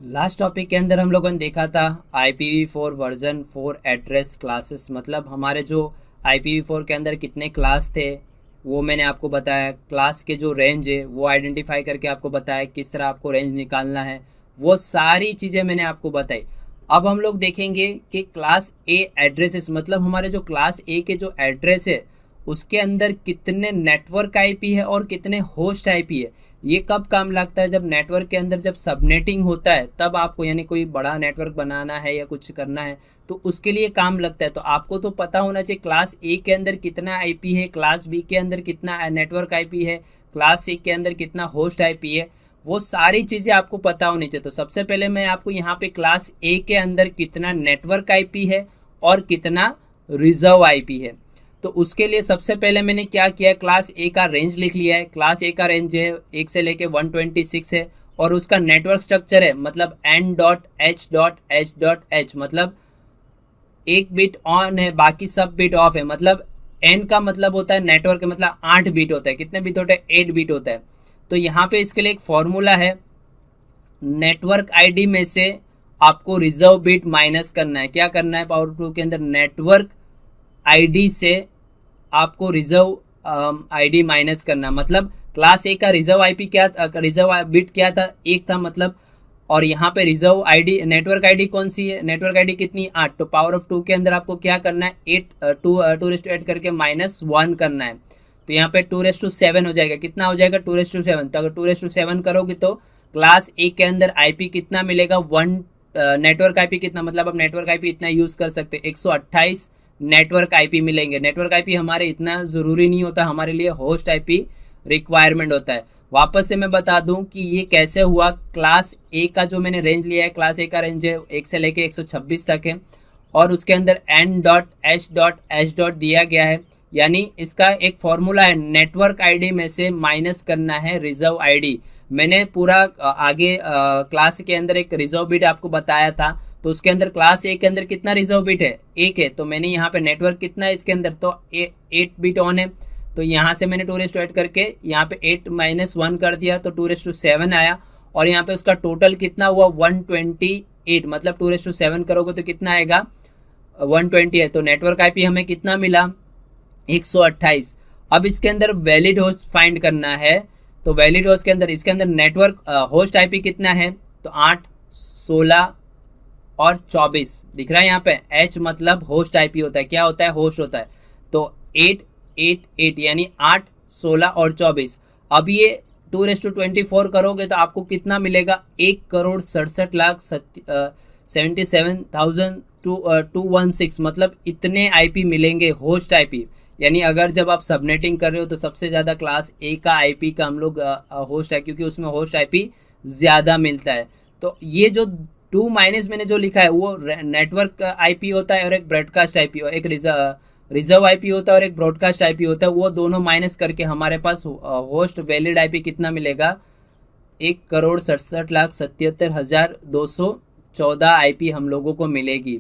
Last topic के अंदर हम लोगों ने देखा था IPv4 वर्जन 4 एड्रेस क्लासेस, मतलब हमारे जो IPv4 के अंदर कितने क्लास थे वो मैंने आपको बताया। क्लास के जो रेंज है वो आइडेंटिफाई करके आपको बताया, किस तरह आपको रेंज निकालना है, वो सारी चीज़ें मैंने आपको बताई। अब हम लोग देखेंगे कि क्लास ए एड्रेसेस, मतलब हमारे जो क्लास ए के जो एड्रेस है उसके अंदर कितने नेटवर्क आईपी है और कितने होस्ट आईपी है। ये कब काम लगता है? जब नेटवर्क के अंदर जब सबनेटिंग होता है तब आपको, यानी कोई बड़ा नेटवर्क बनाना है या कुछ करना है तो उसके लिए काम लगता है। तो आपको तो पता होना चाहिए क्लास ए के अंदर कितना आईपी है, क्लास बी के अंदर कितना नेटवर्क आईपी है, क्लास सी के अंदर कितना होस्ट आईपी है, वो सारी चीज़ें आपको पता होनी चाहिए। तो सबसे पहले मैं आपको यहाँ पे क्लास ए के अंदर कितना नेटवर्क आईपी है और कितना रिजर्व आईपी है, तो उसके लिए सबसे पहले मैंने क्या किया, क्लास ए का रेंज लिख लिया है। क्लास ए का रेंज है 1 से लेके 126 है और उसका नेटवर्क स्ट्रक्चर है मतलब n.h.h.h, मतलब एक बिट ऑन है बाकी सब बिट ऑफ है। मतलब n का मतलब होता है नेटवर्क, मतलब 8 बिट होता है। कितने बिट होता है? 8 बिट होता है। तो यहाँ पे इसके लिए एक फॉर्मूला है, नेटवर्क आईडी में से आपको रिजर्व बिट माइनस करना है। क्या करना है पावर 2 के अंदर? नेटवर्क आईडी से आपको रिजर्व आईडी माइनस करना। मतलब क्लास ए का रिजर्व आईपी क्या था, रिजर्व बिट क्या था? 1 था मतलब। और यहाँ पे रिजर्व आईडी, नेटवर्क आईडी कौन सी है? नेटवर्क आईडी कितनी? 8। तो पावर ऑफ 2 के अंदर आपको क्या करना है? 2 करके -1 करना है। तो यहाँ पे 2:7 हो जाएगा। कितना हो जाएगा? 2:7। तो अगर 2:7 करोगे तो क्लास ए के अंदर आईपी कितना मिलेगा? 1। नेटवर्क आईपी कितना, मतलब अब नेटवर्क आईपी इतना यूज कर सकते हैं, 128 नेटवर्क आईपी मिलेंगे। नेटवर्क आईपी हमारे इतना ज़रूरी नहीं होता, हमारे लिए होस्ट आईपी रिक्वायरमेंट होता है। वापस से मैं बता दूं कि ये कैसे हुआ। क्लास ए का जो मैंने रेंज लिया है, क्लास ए का रेंज है 1 से लेके 126 तक है और उसके अंदर n.h.h. दिया गया है। यानी इसका एक फॉर्मूला है, नेटवर्क आईडी में से माइनस करना है रिजर्व आईडी। मैंने पूरा आगे क्लास के अंदर एक रिजर्व बिट आपको बताया था, तो उसके अंदर क्लास ए के अंदर कितना रिजर्व बिट है? 1 है। तो मैंने यहाँ पे नेटवर्क कितना है इसके अंदर? तो 8 बिट ऑन है। तो यहाँ से मैंने 2:8 करके यहाँ पे 8 - 1 कर दिया तो 2:7 आया। और यहाँ पे उसका टोटल कितना हुआ? 128। मतलब 2:7 करोगे तो कितना आएगा? 120 है। तो नेटवर्क आईपी हमें कितना मिला? 128। अब इसके अंदर वैलिड होस्ट फाइंड करना है। तो वैलिड होस्ट के अंदर, इसके अंदर नेटवर्क होस्ट आईपी कितना है? तो 8, 16 और 24 दिख रहा है यहाँ पे। H मतलब होस्ट आईपी होता है। क्या होता है? होस्ट होता है। तो 8, 8, 8 यानी 8, 16 और 24। अब ये 2:24 करोगे तो आपको कितना मिलेगा? 1,67,77,216, मतलब इतने आईपी मिलेंगे होस्ट आईपी। यानी अगर जब आप सबनेटिंग कर रहे हो तो सबसे ज़्यादा क्लास ए का आईपी का हम लोग होस्ट है, क्योंकि उसमें होस्ट आईपी ज़्यादा मिलता है। तो ये जो 2 माइनस मैंने जो लिखा है वो नेटवर्क आईपी होता है और एक ब्रॉडकास्ट आईपी, एक रिजर्व आईपी होता है और एक ब्रॉडकास्ट आईपी होता है। वो दोनों माइनस करके हमारे पास होस्ट वैलिड आईपी कितना मिलेगा? 1,67,77,214 आईपी हम लोगों को मिलेगी।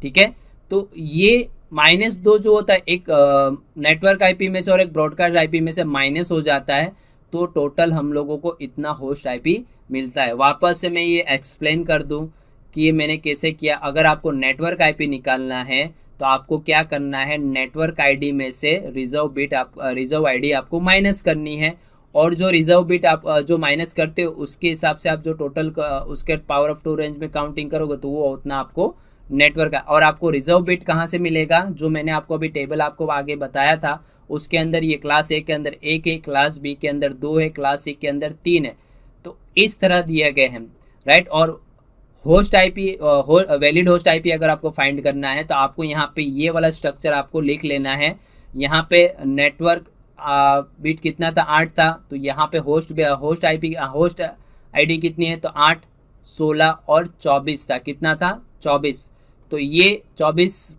ठीक है, तो ये -2 जो होता है, एक नेटवर्क आईपी में से और एक ब्रॉडकास्ट आईपी में से माइनस हो जाता है, तो टोटल हम लोगों को इतना होस्ट आईपी मिलता है। वापस से मैं ये एक्सप्लेन कर दूं कि ये मैंने कैसे किया। अगर आपको नेटवर्क आईपी निकालना है तो आपको क्या करना है? नेटवर्क आईडी में से रिजर्व आईडी आपको माइनस करनी है, और जो रिजर्व बिट आप जो माइनस करते हो उसके हिसाब से आप जो टोटल उसके पावर ऑफ 2 रेंज में काउंटिंग करोगे तो वो उतना आपको नेटवर्क। और आपको रिजर्व बिट कहाँ से मिलेगा? जो मैंने आपको अभी टेबल आपको आगे बताया था उसके अंदर ये क्लास ए के अंदर 1 है, क्लास बी के अंदर 2 है, क्लास सी के अंदर 3 है। तो इस तरह दिए गए हैं, राइट। और host IP, valid host IP अगर आपको फाइंड करना है तो आपको यहाँ पे ये वाला स्ट्रक्चर आपको लिख लेना है। यहाँ पे नेटवर्क बिट कितना था? 8 था। तो यहाँ पे होस्ट आईडी कितनी है? तो 8, 16 और 24 था। कितना था? 24। तो ये 24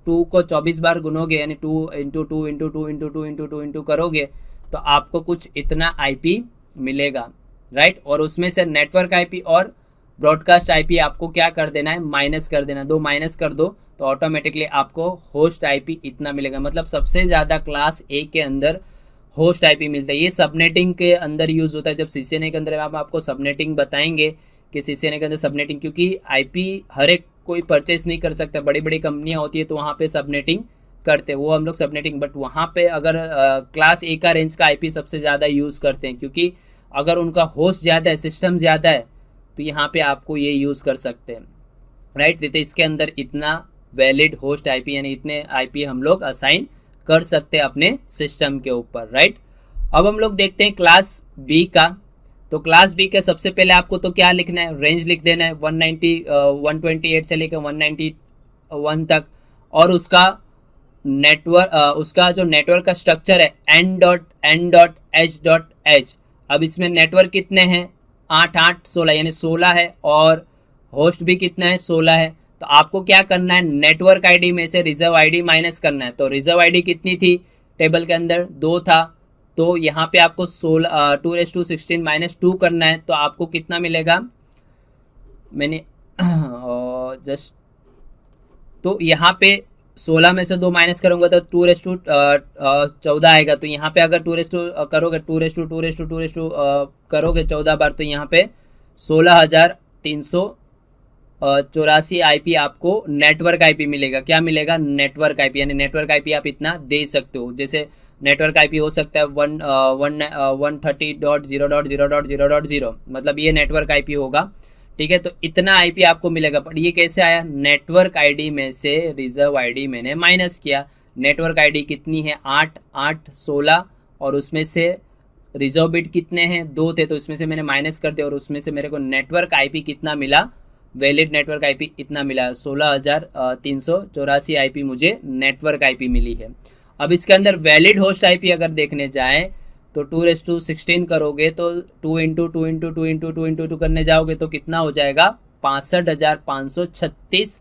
2 को 24 बार गुनोगे, यानी 2 × 2 × 2 × 2 × 2 × करोगे तो आपको कुछ इतना आईपी मिलेगा, राइट। और उसमें से नेटवर्क आईपी और ब्रॉडकास्ट आईपी आपको क्या कर देना है? माइनस कर देना। 2 माइनस कर दो तो ऑटोमेटिकली आपको होस्ट आईपी इतना मिलेगा। मतलब सबसे ज़्यादा क्लास ए के अंदर होस्ट आईपी मिलता है। ये सबनेटिंग के अंदर यूज होता है। जब CCNA के अंदर हम आपको सबनेटिंग बताएंगे कि CCNA के अंदर सबनेटिंग, क्योंकि आईपी हर एक कोई परचेज नहीं कर सकता, बड़ी बड़ी कंपनियां होती है तो वहाँ पे सबनेटिंग करते हैं, वो हम लोग सबनेटिंग। बट वहाँ पे अगर क्लास ए का रेंज का आईपी सबसे ज़्यादा यूज़ करते हैं, क्योंकि अगर उनका होस्ट ज़्यादा है, सिस्टम ज़्यादा है, तो यहाँ पे आपको ये यूज़ कर सकते हैं, राइट। तो इसके अंदर इतना वैलिड होस्ट आईपी यानी इतने आईपी हम लोग असाइन कर सकते हैं अपने सिस्टम के ऊपर, राइट। अब हम लोग देखते हैं क्लास बी का। तो क्लास बी के सबसे पहले आपको तो क्या लिखना है, रेंज लिख देना है 128 से लेकर 191 तक, और उसका नेटवर्क, उसका जो नेटवर्क का स्ट्रक्चर है n.n.h.h। अब इसमें नेटवर्क कितने हैं, 8 8 16 यानी 16 है, और होस्ट भी कितना है, 16 है। तो आपको क्या करना है, नेटवर्क आईडी में से रिजर्व आईडी माइनस करना है। तो रिजर्व आईडी कितनी थी टेबल के अंदर, 2 था, तो यहाँ पे आपको 2:16 माइनस 2 करना है। तो आपको कितना मिलेगा, मैंने जस्ट, तो यहाँ पे 16 में से 2 माइनस करूँगा तो 2:14 आएगा। तो यहाँ पे अगर 2 करोगे 2:2 करोगे 14 बार, तो यहाँ पे 16,384 आईपी आपको नेटवर्क आईपी मिलेगा। क्या मिलेगा, नेटवर्क आईपी, यानी नेटवर्क आईपी आप इतना दे सकते हो। जैसे नेटवर्क आईपी हो सकता है 130.0.0.0.0, मतलब ये नेटवर्क आईपी होगा, ठीक है। तो इतना आईपी आपको मिलेगा। पर ये कैसे आया, नेटवर्क आईडी में से रिजर्व आईडी मैंने माइनस किया। नेटवर्क आईडी कितनी है, 8 8 16, और उसमें से रिजर्व बिट कितने हैं, 2 थे, तो इसमें से मैंने माइनस कर दिया, और उसमें से मेरे को नेटवर्क आईपी कितना मिला, वैलिड नेटवर्क आईपी इतना मिला, 16,384 आईपी मुझे नेटवर्क आईपी मिली है। अब इसके अंदर वैलिड होस्ट आईपी अगर देखने जाएं तो 2:16 करोगे तो 2 × 2 × 2 × 2 × 2 करने जाओगे तो कितना हो जाएगा, 65,536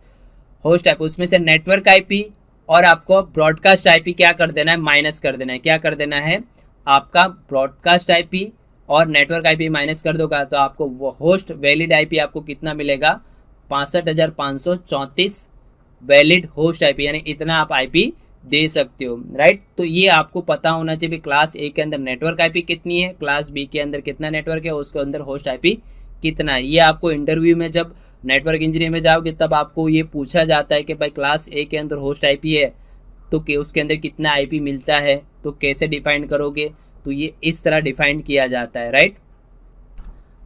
होस्ट आईपी। उसमें से नेटवर्क आईपी और आपको ब्रॉडकास्ट आईपी क्या कर देना है, माइनस कर देना है। क्या कर देना है, आपका ब्रॉडकास्ट आईपी और नेटवर्क आईपी माइनस कर दोगा तो आपको वो होस्ट वैलिड आईपी आपको कितना मिलेगा, 65,534 वैलिड होस्ट आईपी, यानी इतना आप आईपी दे सकते हो, राइट। तो ये आपको पता होना चाहिए भी क्लास ए के अंदर नेटवर्क आईपी कितनी है, क्लास बी के अंदर कितना नेटवर्क है, उसके अंदर होस्ट आईपी कितना है। ये आपको इंटरव्यू में जब नेटवर्क इंजीनियर में जाओगे तब आपको ये पूछा जाता है कि भाई क्लास ए के अंदर होस्ट आईपी है तो उसके अंदर कितना आईपी मिलता है, तो कैसे डिफाइन करोगे, तो ये इस तरह डिफाइन किया जाता है, राइट।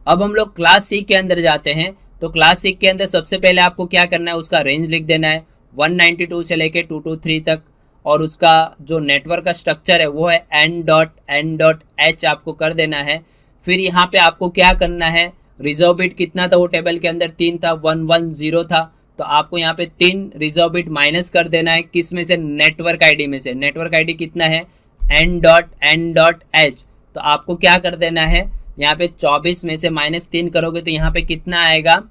अब हम लोग क्लास सी के अंदर जाते हैं। तो क्लास सी के अंदर सबसे पहले आपको क्या करना है, उसका रेंज लिख देना है 192 से लेके 223 तक, और उसका जो नेटवर्क का स्ट्रक्चर है वो है n.n.h आपको कर देना है। फिर यहाँ पे आपको क्या करना है, रिजर्व बिट कितना था वो टेबल के अंदर 3 था, 110 था, तो आपको यहाँ पे 3 रिजर्व बिट माइनस कर देना है। किस में से, नेटवर्क आईडी में से। नेटवर्क आईडी कितना है, n.n.h, तो आपको क्या कर देना है, यहाँ पे 24 में से -3 करोगे तो यहाँ पे कितना आएगा,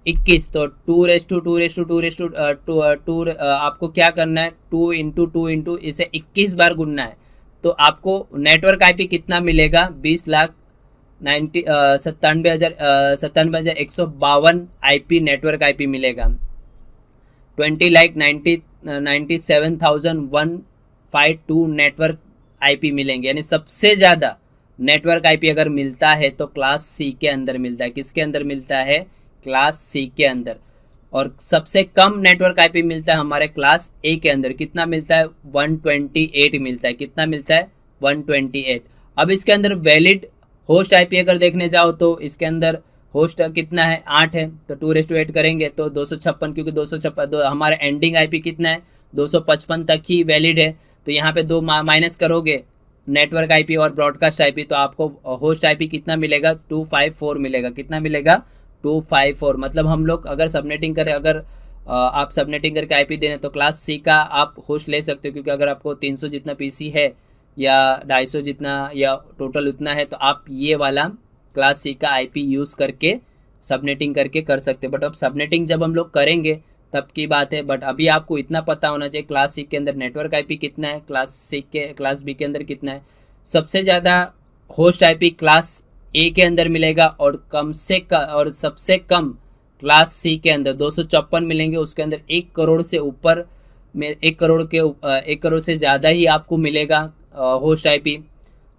21। तो 2:2 आपको क्या करना है, 2 × 2 × इसे 21 बार गुनना है। तो आपको नेटवर्क आईपी कितना मिलेगा, 20,97,152 आईपी नेटवर्क आईपी मिलेगा। 20,97,152 नेटवर्क आईपी मिलेंगे, यानी सबसे ज़्यादा नेटवर्क आईपी अगर मिलता है तो क्लास सी के अंदर मिलता है। किसके अंदर मिलता है, क्लास सी के अंदर। और सबसे कम नेटवर्क आईपी मिलता है हमारे क्लास ए के अंदर। कितना मिलता है, 128 मिलता है। कितना मिलता है, 128। अब इसके अंदर वैलिड होस्ट आईपी अगर देखने जाओ तो इसके अंदर होस्ट कितना है, 8 है, तो 2:8 करेंगे तो 256, क्योंकि 256 हमारा एंडिंग आईपी कितना है, 255 तक ही वैलिड है। तो यहाँ पे 2 माइनस करोगे नेटवर्क आईपी और ब्रॉडकास्ट आईपी, तो आपको होस्ट आईपी कितना मिलेगा, 254 मिलेगा। कितना मिलेगा, 254। मतलब हम लोग अगर सबनेटिंग करें, अगर आप सबनेटिंग करके आईपी देने तो क्लास सी का आप होस्ट ले सकते हो, क्योंकि अगर आपको 300 जितना पीसी है या 250 जितना या टोटल उतना है तो आप ये वाला क्लास सी का आईपी यूज़ करके सबनेटिंग करके कर सकते हैं। बट अब सबनेटिंग जब हम लोग करेंगे तब की बात है। बट अभी आपको इतना पता होना चाहिए क्लास सी के अंदर नेटवर्क आईपी कितना है, क्लास बी के अंदर कितना है। सबसे ज़्यादा होस्ट आईपी क्लास ए के अंदर मिलेगा और सबसे कम क्लास सी के अंदर 254 मिलेंगे। उसके अंदर 1 करोड़ से ऊपर में 1 करोड़ से ज़्यादा ही आपको मिलेगा होस्ट आईपी।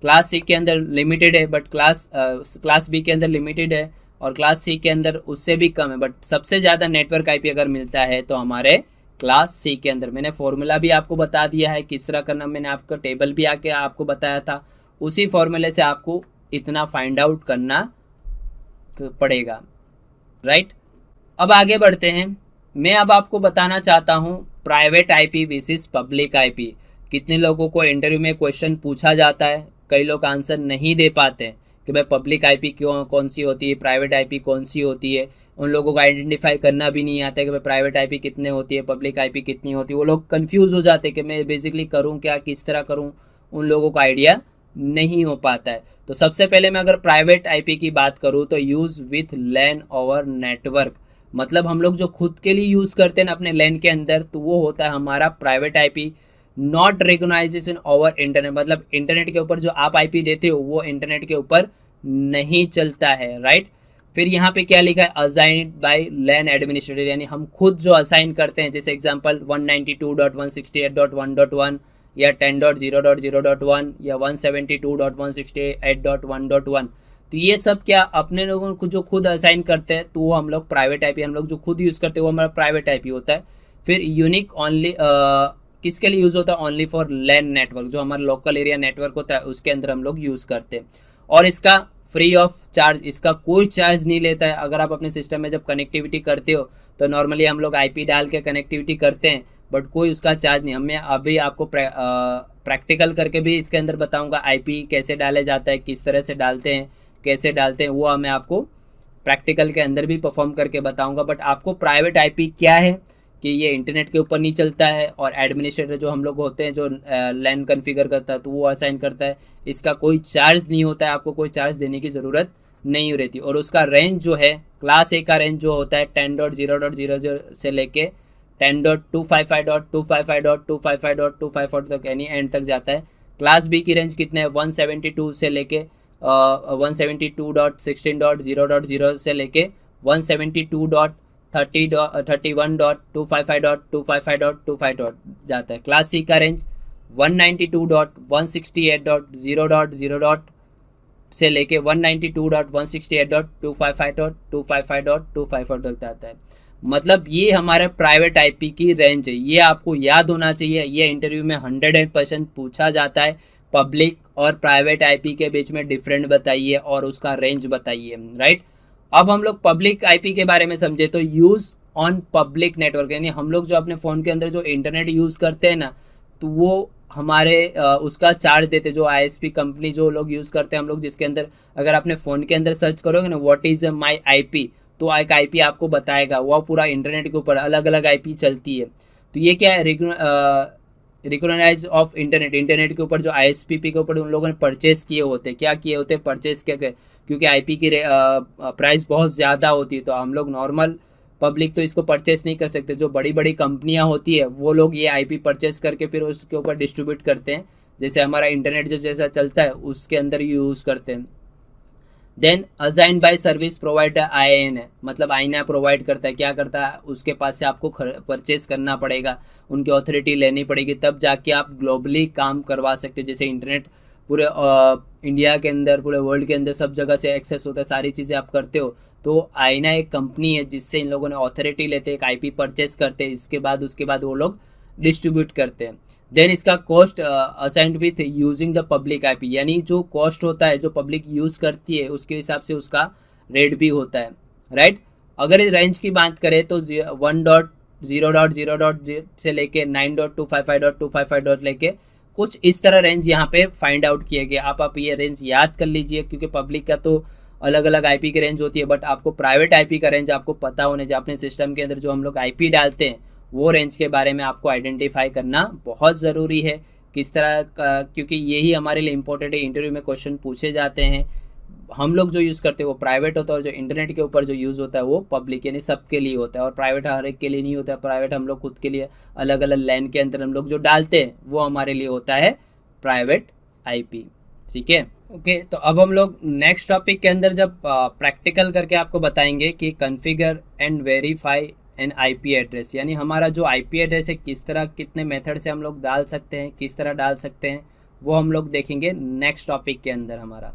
क्लास सी के अंदर लिमिटेड है, बट क्लास बी के अंदर लिमिटेड है, और क्लास सी के अंदर उससे भी कम है, बट सबसे ज़्यादा नेटवर्क आईपी अगर मिलता है तो हमारे क्लास सी के अंदर। मैंने फॉर्मूला भी आपको बता दिया है किस तरह करना, मैंने आपको टेबल भी आके आपको बताया था, उसी फॉर्मूले से आपको इतना फाइंड आउट करना पड़ेगा, राइट। अब आगे बढ़ते हैं। मैं अब आपको बताना चाहता हूँ private IP versus public IP. कितने लोगों को इंटरव्यू में क्वेश्चन पूछा जाता है, कई लोग आंसर नहीं दे पाते कि भाई पब्लिक आईपी क्यों कौन सी होती है, प्राइवेट आईपी कौन सी होती है। उन लोगों को आइडेंटिफाई करना भी नहीं आता है कि भाई प्राइवेट आईपी कितने होती है, पब्लिक आईपी कितनी होती है। वो लोग कंफ्यूज हो जाते हैं कि मैं बेसिकली करूँ क्या, किस तरह करूँ, उन लोगों को आइडिया नहीं हो पाता है। तो सबसे पहले मैं अगर प्राइवेट आईपी की बात करूँ तो use with LAN over network, मतलब हम लोग जो खुद के लिए यूज़ करते हैं ना अपने लैन के अंदर, तो वो होता है हमारा private IP. Not recognization over internet, मतलब इंटरनेट के ऊपर जो आप आईपी देते हो वो इंटरनेट के ऊपर नहीं चलता है, राइट। फिर यहाँ पे क्या लिखा है, असाइन्ड बाय लैन एडमिनिस्ट्रेटर, यानी हम खुद जो असाइन करते हैं, जैसे एग्जांपल 192.168.1.1 या 10.0.0.1 या 172.168.1.1, तो ये सब क्या अपने लोगों को जो खुद असाइन करते हैं, तो वो हम लोग प्राइवेट आईपी, हम लोग जो खुद यूज़ करते हैं वो हमारा प्राइवेट आईपी होता है। फिर यूनिक ओनली किसके लिए यूज़ होता है, ओनली फॉर लैन नेटवर्क, जो हमारा लोकल एरिया नेटवर्क होता है उसके अंदर हम लोग यूज़ करते हैं। और इसका फ्री ऑफ चार्ज, इसका कोई चार्ज नहीं लेता है। अगर आप अपने सिस्टम में जब कनेक्टिविटी करते हो तो नॉर्मली हम लोग आईपी डाल के कनेक्टिविटी करते हैं, बट कोई उसका चार्ज नहीं। मैं अभी आपको प्रैक्टिकल करके भी इसके अंदर बताऊंगा आईपी कैसे डाले जाता है, किस तरह से डालते हैं, कैसे डालते हैं, वो मैं आपको प्रैक्टिकल के अंदर भी परफॉर्म करके बताऊंगा। बट आपको प्राइवेट आईपी क्या है कि ये इंटरनेट के ऊपर नहीं चलता है, और एडमिनिस्ट्रेटर जो हम लोग होते हैं जो लैन कॉन्फ़िगर करता है तो वो असाइन करता है। इसका कोई चार्ज नहीं होता है, आपको कोई चार्ज देने की ज़रूरत नहीं रहती। और उसका रेंज जो है, क्लास ए का रेंज जो होता है 10.0.00 से लेके 10.255.255.255.255 तक, यानी एंड तक जाता है। क्लास बी की रेंज कितने है, 172 से लेके 172.16.0.0 से लेके 172.31.255.255.255 जाता है। क्लास सी का रेंज 192.168.0.0 से लेके 192.168.255.255.255 तक जाता है। मतलब ये हमारे प्राइवेट आईपी की रेंज है, ये आपको याद होना चाहिए। ये इंटरव्यू में 100% पूछा जाता है। पब्लिक और प्राइवेट आईपी के बीच में डिफरेंट बताइए और उसका रेंज बताइए, राइट। अब हम लोग पब्लिक आईपी के बारे में समझे तो यूज़ ऑन पब्लिक नेटवर्क, यानी हम लोग जो अपने फ़ोन के अंदर जो इंटरनेट यूज़ करते हैं ना, तो वो हमारे उसका चार्ज देते, जो आईएसपी कंपनी जो लोग यूज़ करते हैं हम लोग, जिसके अंदर अगर अपने फ़ोन के अंदर सर्च करोगे ना व्हाट इज़ माई आईपी, तो एक आईपी आपको बताएगा, वो पूरा इंटरनेट के ऊपर अलग अलग आईपी चलती है। तो ये क्या है, रिकॉग्नाइज ऑफ इंटरनेट, इंटरनेट के ऊपर जो आईएसपी के ऊपर उन लोगों ने परचेस किए होते, क्या किए होते, परचेस किए, क्योंकि आईपी की प्राइस बहुत ज़्यादा होती है, तो हम लोग नॉर्मल पब्लिक तो इसको परचेस नहीं कर सकते। जो बड़ी बड़ी कंपनियां होती है वो लोग ये आईपी परचेस करके फिर उसके ऊपर डिस्ट्रीब्यूट करते हैं, जैसे हमारा इंटरनेट जो जैसा चलता है उसके अंदर यूज़ करते हैं। Then assign by service provider IAN है, मतलब आईना प्रोवाइड करता है, क्या करता है, उसके पास से आपको परचेस करना पड़ेगा, उनकी अथॉरिटी लेनी पड़ेगी, तब जाके आप ग्लोबली काम करवा सकते हैं। जैसे इंटरनेट पूरे इंडिया के अंदर, पूरे वर्ल्ड के अंदर सब जगह से एक्सेस होता है, सारी चीज़ें आप करते हो, तो आईना एक कंपनी है जिससे इन लोगों ने अथॉरिटी लेते हैं, एक आईपी परचेस करते हैं, उसके बाद वो लोग डिस्ट्रीब्यूट करते हैं। देन इसका cost assigned with using the public IP, यानी जो कॉस्ट होता है जो पब्लिक यूज़ करती है उसके हिसाब से उसका रेट भी होता है, राइट। अगर इस रेंज की बात करें तो 1.0.0.0 से लेके 9.255.255 लेके कुछ इस तरह रेंज यहाँ पे फाइंड आउट किए गए। आप ये रेंज याद कर लीजिए, क्योंकि पब्लिक का तो अलग अलग आईपी की रेंज होती है, बट आपको प्राइवेट आईपी का रेंज आपको पता होने चाहिए। अपने सिस्टम के अंदर जो हम लोग आईपी डालते हैं वो रेंज के बारे में आपको आइडेंटिफाई करना बहुत ज़रूरी है, किस तरह का, क्योंकि यही हमारे लिए इंपॉर्टेंट है। इंटरव्यू में क्वेश्चन पूछे जाते हैं, हम लोग जो यूज़ करते हैं वो प्राइवेट होता है, और जो इंटरनेट के ऊपर जो यूज़ होता है वो पब्लिक, यानी सबके लिए होता है, और प्राइवेट हर एक के लिए नहीं होता है। प्राइवेट हम लोग खुद के लिए अलग अलग लैन के अंदर हम लोग जो डालते हैं वो हमारे लिए होता है प्राइवेट आईपी, ठीक है। ओके, तो अब हम लोग नेक्स्ट टॉपिक के अंदर जब प्रैक्टिकल करके आपको बताएंगे कि configure and verify N IP address, यानी हमारा जो आईपी एड्रेस है किस तरह, कितने मेथड से हम लोग डाल सकते हैं, किस तरह डाल सकते हैं, वो हम लोग देखेंगे नेक्स्ट टॉपिक के अंदर हमारा।